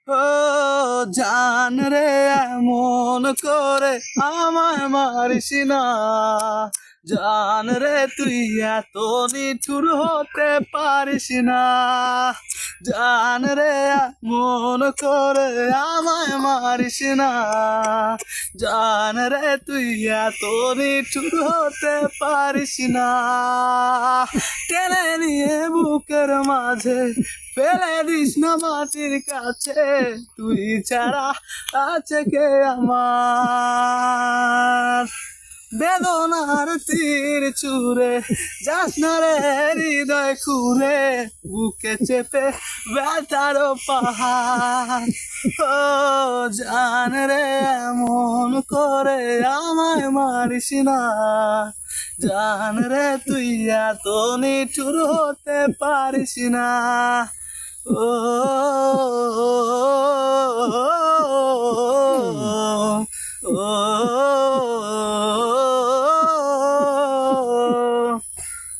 ও জান রে এমন করে আমায় মারিস না, জান রে তুই এত নিঠুর হতে পারিস না, জান রে এমন করে আমায় মারিস না, জান রে তুই এত নিঠুর হতে পারিস না, টেনে নিয়ে বুকের মাঝে ফেলে দিস না মাটির কাছে, তুই ছাড়া আছে কে আমার, বেদনার তীর চুরে যাস না রে হৃদয় খুঁড়ে, বুকে চেপে ব্যথার পাহাড়, ও জান রে এমন করে আমায় মারিস না, জান রে তুই এত নিঠুর হতে পারিস না, ও